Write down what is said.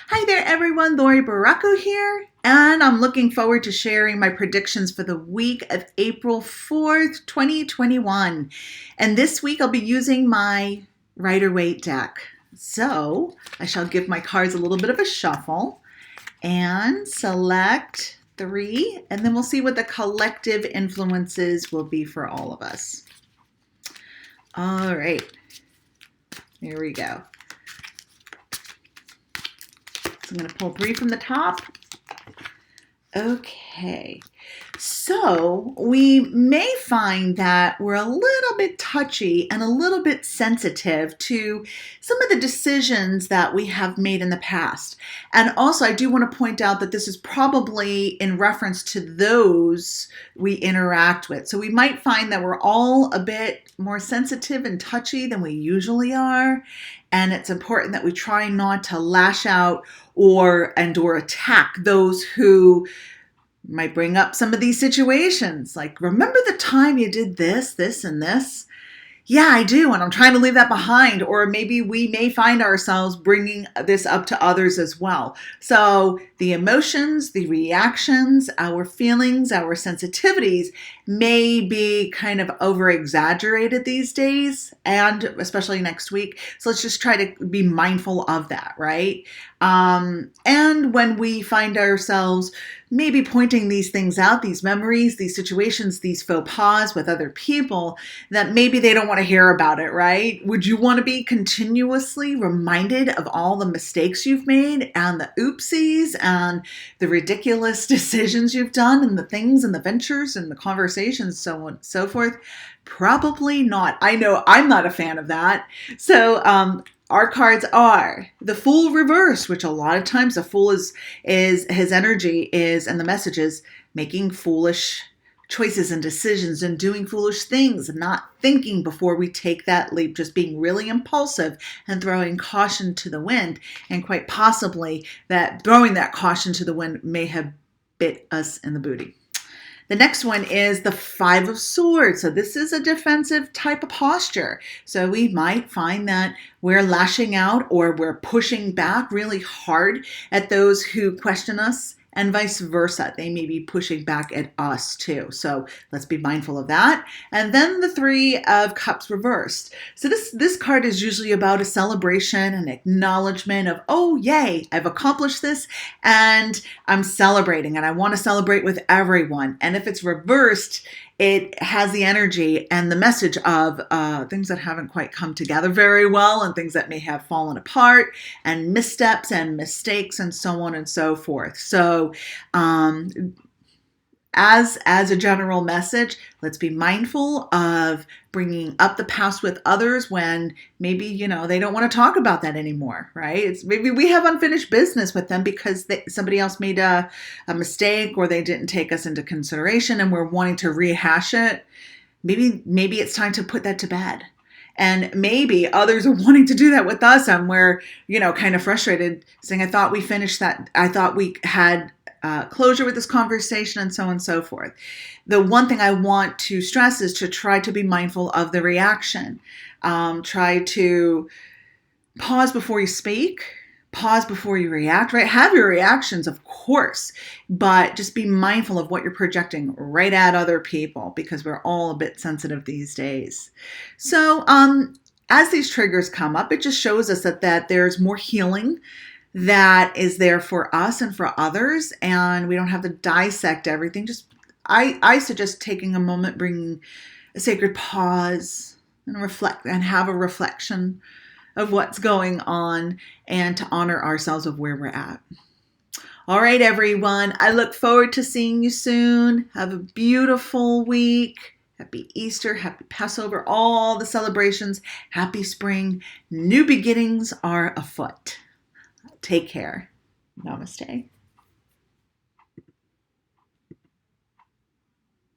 Hi there everyone, Laurie Barraco here, and I'm looking forward to sharing my predictions for the week of April 4th, 2021. And this week I'll be using my Rider-Waite deck. So I shall give my cards a little bit of a shuffle and select 3, and then we'll see what the collective influences will be for all of us. All right, here we go. So I'm going to pull 3 from the top. Okay, so we may find that we're a little bit touchy and a little bit sensitive to some of the decisions that we have made in the past. And also, I do want to point out that this is probably in reference to those we interact with. So we might find that we're all a bit more sensitive and touchy than we usually are. And it's important that we try not to lash out or attack those who might bring up some of these situations. Like, remember the time you did this, this, and this? Yeah, I do, and I'm trying to leave that behind. Or maybe we may find ourselves bringing this up to others as well. So the emotions, the reactions, our feelings, our sensitivities may be kind of over-exaggerated these days, and especially next week. So let's just try to be mindful of that, right? And when we find ourselves maybe pointing these things out, these memories, these situations, these faux pas with other people, that maybe they don't want to hear about it, right? Would you want to be continuously reminded of all the mistakes you've made and the oopsies and the ridiculous decisions you've done and the things and the ventures and the conversations, so on and so forth? Probably not. I know I'm not a fan of that. So, our cards are the Fool reverse, which a lot of times the Fool is his energy is, and the message is making foolish choices and decisions and doing foolish things and not thinking before we take that leap, just being really impulsive and throwing caution to the wind. And quite possibly that throwing that caution to the wind may have bit us in the booty. The next one is the 5 of Swords. So this is a defensive type of posture. So we might find that we're lashing out or we're pushing back really hard at those who question us, and vice versa. They may be pushing back at us too. So let's be mindful of that. And then the 3 of Cups reversed. So this card is usually about a celebration, an acknowledgement of, oh, yay, I've accomplished this and I'm celebrating, and I want to celebrate with everyone. And if it's reversed, it has the energy and the message of things that haven't quite come together very well and things that may have fallen apart and missteps and mistakes and so on and so forth. So as a general message, let's be mindful of bringing up the past with others when maybe, they don't want to talk about that anymore, right? It's maybe we have unfinished business with them because somebody else made a mistake or they didn't take us into consideration and we're wanting to rehash it. Maybe it's time to put that to bed. And maybe others are wanting to do that with us and we're, kind of frustrated saying, I thought we finished that. I thought we had closure with this conversation and so on and so forth. The one thing I want to stress is to try to be mindful of the reaction. Try to pause before you speak, pause before you react, right? Have your reactions, of course, but just be mindful of what you're projecting right at other people because we're all a bit sensitive these days. So as these triggers come up, it just shows us that there's more healing that is there for us and for others, and we don't have to dissect everything. Just I suggest taking a moment, bringing a sacred pause and reflect and have a reflection of what's going on and to honor ourselves of where we're at. All right, everyone. I look forward to seeing you soon. Have a beautiful week. Happy Easter, happy Passover, all the celebrations. Happy spring. New beginnings are afoot. Take care. Namaste.